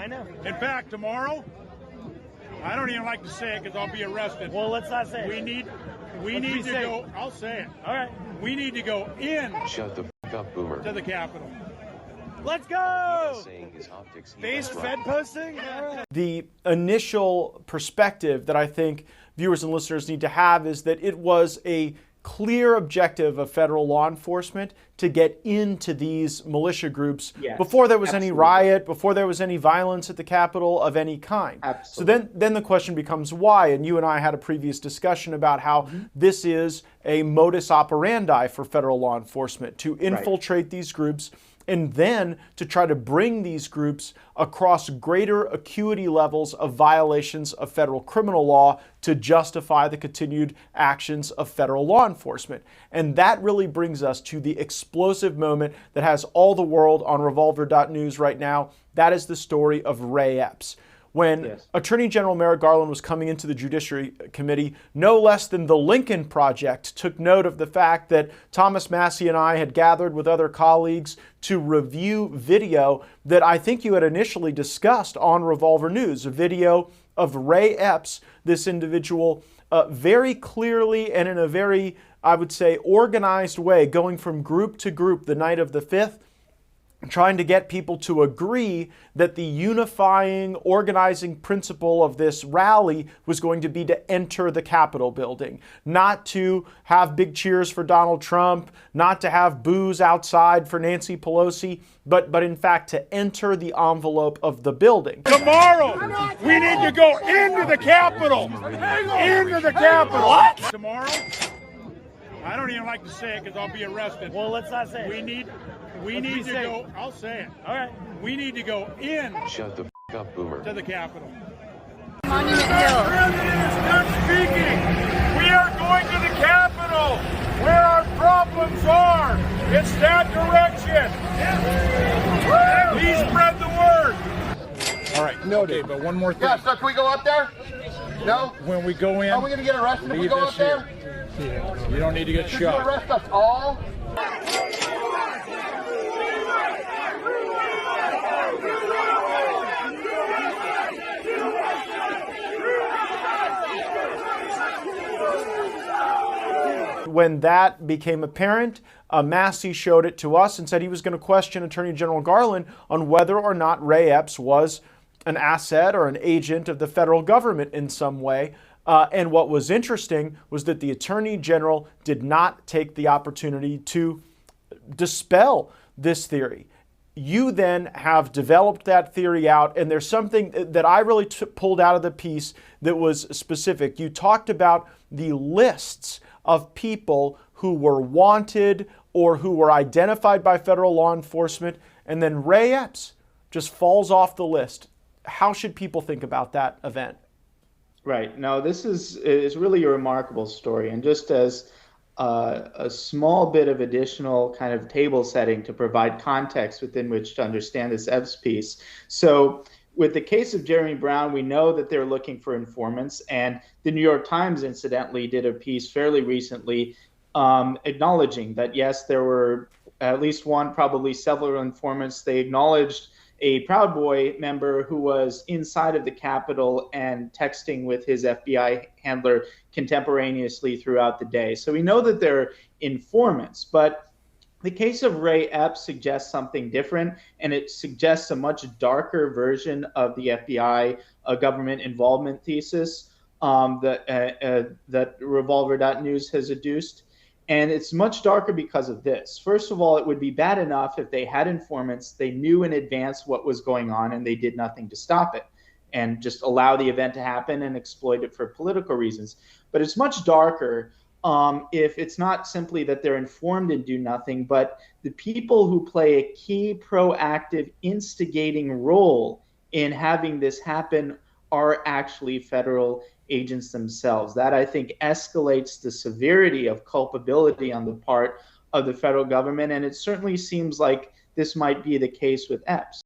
I know. In fact, tomorrow, I don't even like to say it because I'll be arrested. Well, let's not say it. We need to go. I'll say it. All right. We need to go in. Shut the f*** up, boomer. To the Capitol. Let's go! Based Fed posting? The initial perspective that I think viewers and listeners need to have is that it was a clear objective of federal law enforcement to get into these militia groups before there was any riot, before there was any violence at the Capitol of any kind. Absolutely. So then the question becomes why, and you and I had a previous discussion about how this is a modus operandi for federal law enforcement to infiltrate these groups and then to try to bring these groups across greater acuity levels of violations of federal criminal law to justify the continued actions of federal law enforcement. And that really brings us to the explosive moment that has all the world on revolver.news right now. That is the story of Ray Epps. When Attorney General Merrick Garland was coming into the Judiciary Committee, no less than the Lincoln Project took note of the fact that Thomas Massie and I had gathered with other colleagues to review video that I think you had initially discussed on Revolver News, a video of Ray Epps, this individual, very clearly and in a very, I would say, organized way, going from group to group the night of the 5th, trying to get people to agree that the unifying, organizing principle of this rally was going to be to enter the Capitol building, not to have big cheers for Donald Trump, not to have boos outside for Nancy Pelosi, but in fact to enter the envelope of the building. Tomorrow, we need to go into the Capitol. Into the Capitol. What? Tomorrow, I don't even like to say it because I'll be arrested. Well, let's not say it. We need to go. I'll say it. All right. We need to go in. Shut the f*** up, boomer. To the Capitol. Monument Hill. President is done speaking. We are going to the Capitol, where our problems are. It's that direction. Please spread the word. All right. Noted. Okay, but one more thing. Yeah, so can we go up there? No? When we go in, Are we going to get arrested if we leave go this up there? here. You don't need to get Did you shot. arrest us all? When that became apparent, Massie showed it to us and said he was going to question Attorney General Garland on whether or not Ray Epps was an asset or an agent of the federal government in some way. And what was interesting was that the Attorney General did not take the opportunity to dispel this theory. You then have developed that theory out, and there's something that I really pulled out of the piece that was specific. You talked about the lists of people who were wanted or who were identified by federal law enforcement, and then Ray Epps just falls off the list. How should people think about that event? Right. No, this is really a remarkable story. And just as a small bit of additional kind of table setting to provide context within which to understand this Epps piece. So with the case of Jeremy Brown, we know that they're looking for informants. And the New York Times, incidentally, did a piece fairly recently acknowledging that, yes, there were at least one, probably several informants. They acknowledged a Proud Boy member who was inside of the Capitol and texting with his FBI handler contemporaneously throughout the day. So we know that they're informants, but the case of Ray Epps suggests something different, and it suggests a much darker version of the FBI government involvement thesis that Revolver.news has adduced. And it's much darker because of this. First of all, it would be bad enough if they had informants, they knew in advance what was going on, and they did nothing to stop it and just allow the event to happen and exploit it for political reasons. But it's much darker if it's not simply that they're informed and do nothing, but the people who play a key proactive instigating role in having this happen are actually federal agents themselves. That, I think, escalates the severity of culpability on the part of the federal government, and it certainly seems like this might be the case with Epps.